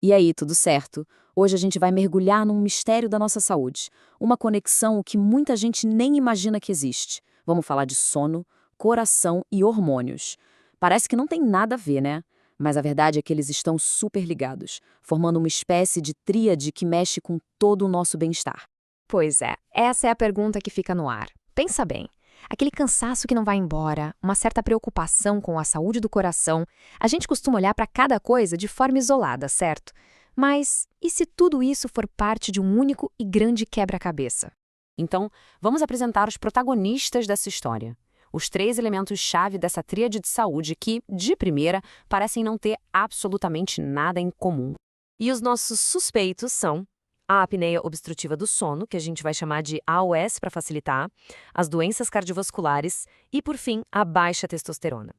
E aí, tudo certo? Hoje a gente vai mergulhar num mistério da nossa saúde, uma conexão que muita gente nem imagina que existe. Vamos falar de sono, coração e hormônios. Parece que não tem nada a ver, né? Mas a verdade é que eles estão super ligados, formando uma espécie de tríade que mexe com todo o nosso bem-estar. Pois é, essa é a pergunta que fica no ar. Pensa bem. Aquele cansaço que não vai embora, uma certa preocupação com a saúde do coração, a gente costuma olhar para cada coisa de forma isolada, certo? Mas e se tudo isso for parte de um único e grande quebra-cabeça? Então, vamos apresentar os protagonistas dessa história. Os três elementos-chave dessa tríade de saúde que, de primeira, parecem não ter absolutamente nada em comum. E os nossos suspeitos são a apneia obstrutiva do sono, que a gente vai chamar de AOS para facilitar, as doenças cardiovasculares e, por fim, a baixa testosterona.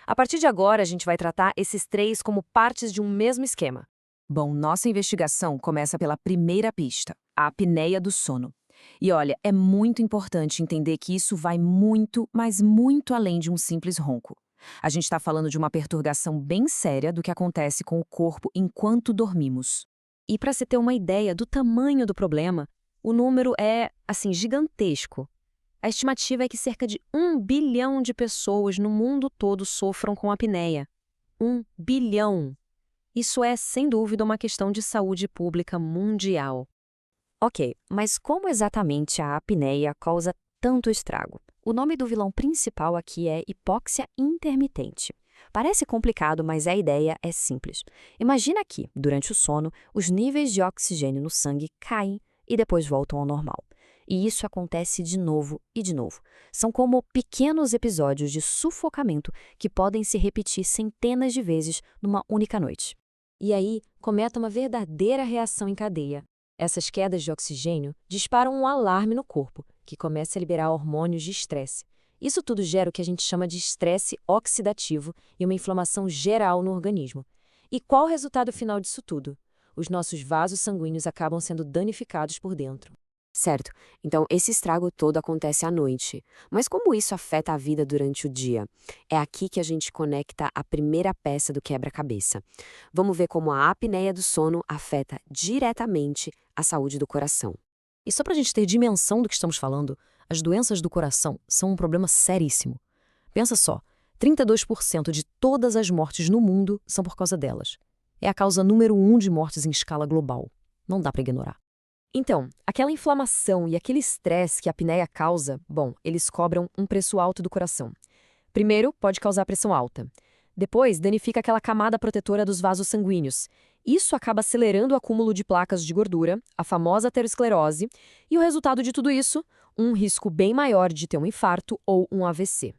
A partir de agora, a gente vai tratar esses três como partes de um mesmo esquema. Bom, nossa investigação começa pela primeira pista, a apneia do sono. E olha, é muito importante entender que isso vai muito, mas muito além de um simples ronco. A gente está falando de uma perturbação bem séria do que acontece com o corpo enquanto dormimos. E para se ter uma ideia do tamanho do problema, o número é, gigantesco. A estimativa é que cerca de 1 bilhão de pessoas no mundo todo sofram com apneia. 1 bilhão! Isso é, sem dúvida, uma questão de saúde pública mundial. Ok, mas como exatamente a apneia causa tanto estrago? O nome do vilão principal aqui é hipóxia intermitente. Parece complicado, mas a ideia é simples. Imagina que, durante o sono, os níveis de oxigênio no sangue caem e depois voltam ao normal. E isso acontece de novo e de novo. São como pequenos episódios de sufocamento que podem se repetir centenas de vezes numa única noite. E aí, começa uma verdadeira reação em cadeia. Essas quedas de oxigênio disparam um alarme no corpo, que começa a liberar hormônios de estresse. Isso tudo gera o que a gente chama de estresse oxidativo e uma inflamação geral no organismo. E qual o resultado final disso tudo? Os nossos vasos sanguíneos acabam sendo danificados por dentro. Certo, então esse estrago todo acontece à noite. Mas como isso afeta a vida durante o dia? É aqui que a gente conecta a primeira peça do quebra-cabeça. Vamos ver como a apneia do sono afeta diretamente a saúde do coração. E só para a gente ter dimensão do que estamos falando, as doenças do coração são um problema seríssimo. Pensa só, 32% de todas as mortes no mundo são por causa delas. É a causa número 1 de mortes em escala global. Não dá para ignorar. Então, aquela inflamação e aquele estresse que a apneia causa, bom, eles cobram um preço alto do coração. Primeiro, pode causar pressão alta. Depois, danifica aquela camada protetora dos vasos sanguíneos. Isso acaba acelerando o acúmulo de placas de gordura, a famosa aterosclerose, e o resultado de tudo isso, um risco bem maior de ter um infarto ou um AVC.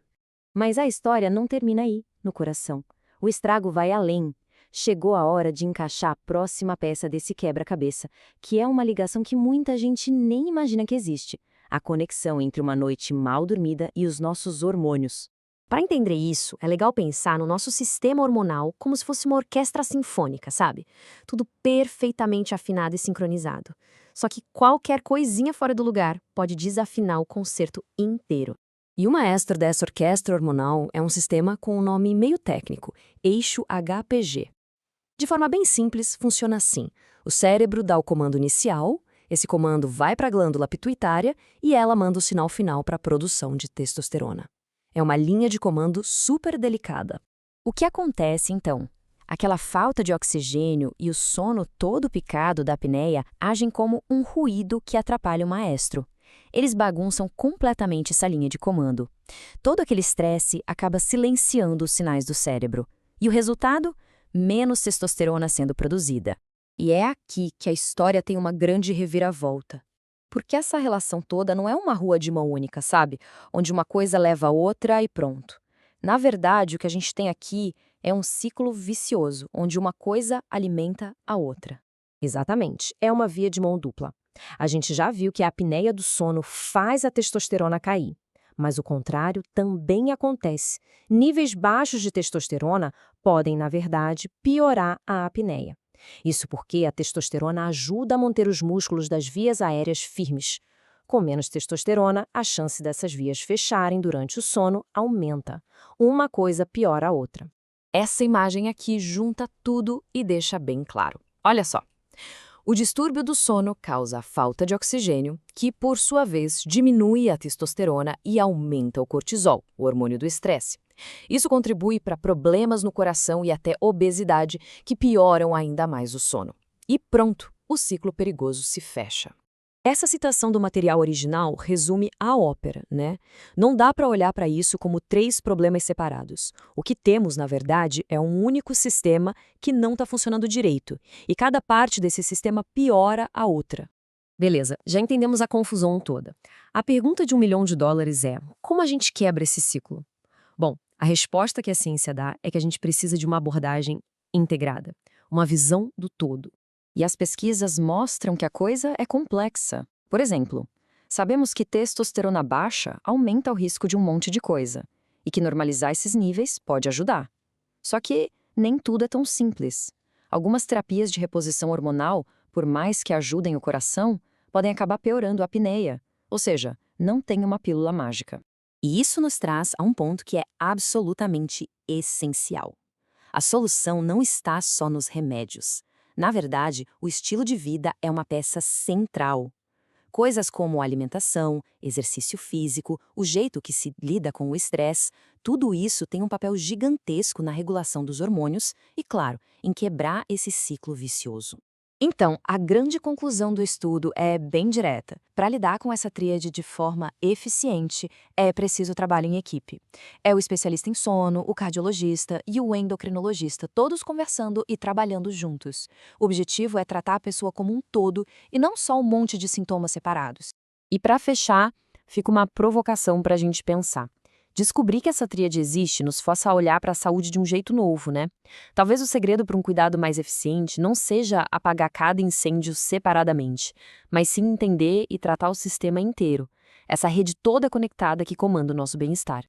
Mas a história não termina aí, no coração. O estrago vai além. Chegou a hora de encaixar a próxima peça desse quebra-cabeça, que é uma ligação que muita gente nem imagina que existe: a conexão entre uma noite mal dormida e os nossos hormônios. Para entender isso, é legal pensar no nosso sistema hormonal como se fosse uma orquestra sinfônica, sabe? Tudo perfeitamente afinado e sincronizado. Só que qualquer coisinha fora do lugar pode desafinar o concerto inteiro. E o maestro dessa orquestra hormonal é um sistema com um nome meio técnico, eixo HPG. De forma bem simples, funciona assim. O cérebro dá o comando inicial, esse comando vai para a glândula pituitária e ela manda o sinal final para a produção de testosterona. É uma linha de comando super delicada. O que acontece, então? Aquela falta de oxigênio e o sono todo picado da apneia agem como um ruído que atrapalha o maestro. Eles bagunçam completamente essa linha de comando. Todo aquele estresse acaba silenciando os sinais do cérebro. E o resultado? Menos testosterona sendo produzida. E é aqui que a história tem uma grande reviravolta. Porque essa relação toda não é uma rua de mão única, sabe? Onde uma coisa leva a outra e pronto. Na verdade, o que a gente tem aqui é um ciclo vicioso, onde uma coisa alimenta a outra. Exatamente, é uma via de mão dupla. A gente já viu que a apneia do sono faz a testosterona cair. Mas o contrário também acontece. Níveis baixos de testosterona podem, na verdade, piorar a apneia. Isso porque a testosterona ajuda a manter os músculos das vias aéreas firmes. Com menos testosterona, a chance dessas vias fecharem durante o sono aumenta. Uma coisa piora a outra. Essa imagem aqui junta tudo e deixa bem claro. Olha só. O distúrbio do sono causa a falta de oxigênio, que, por sua vez, diminui a testosterona e aumenta o cortisol, o hormônio do estresse. Isso contribui para problemas no coração e até obesidade, que pioram ainda mais o sono. E pronto, o ciclo perigoso se fecha. Essa citação do material original resume a ópera, né? Não dá para olhar para isso como 3 problemas separados. O que temos, na verdade, é um único sistema que não está funcionando direito, e cada parte desse sistema piora a outra. Beleza, já entendemos a confusão toda. A pergunta de $1 milhão é: como a gente quebra esse ciclo? Bom, a resposta que a ciência dá é que a gente precisa de uma abordagem integrada, uma visão do todo. E as pesquisas mostram que a coisa é complexa. Por exemplo, sabemos que testosterona baixa aumenta o risco de um monte de coisa, e que normalizar esses níveis pode ajudar. Só que nem tudo é tão simples. Algumas terapias de reposição hormonal, por mais que ajudem o coração, podem acabar piorando a apneia, ou seja, não tem uma pílula mágica. E isso nos traz a um ponto que é absolutamente essencial. A solução não está só nos remédios. Na verdade, o estilo de vida é uma peça central. Coisas como alimentação, exercício físico, o jeito que se lida com o estresse, tudo isso tem um papel gigantesco na regulação dos hormônios e, claro, em quebrar esse ciclo vicioso. Então, a grande conclusão do estudo é bem direta. Para lidar com essa tríade de forma eficiente, é preciso trabalho em equipe. É o especialista em sono, o cardiologista e o endocrinologista, todos conversando e trabalhando juntos. O objetivo é tratar a pessoa como um todo e não só um monte de sintomas separados. E para fechar, fica uma provocação para a gente pensar. Descobrir que essa tríade existe nos força a olhar para a saúde de um jeito novo, né? Talvez o segredo para um cuidado mais eficiente não seja apagar cada incêndio separadamente, mas sim entender e tratar o sistema inteiro, essa rede toda conectada que comanda o nosso bem-estar.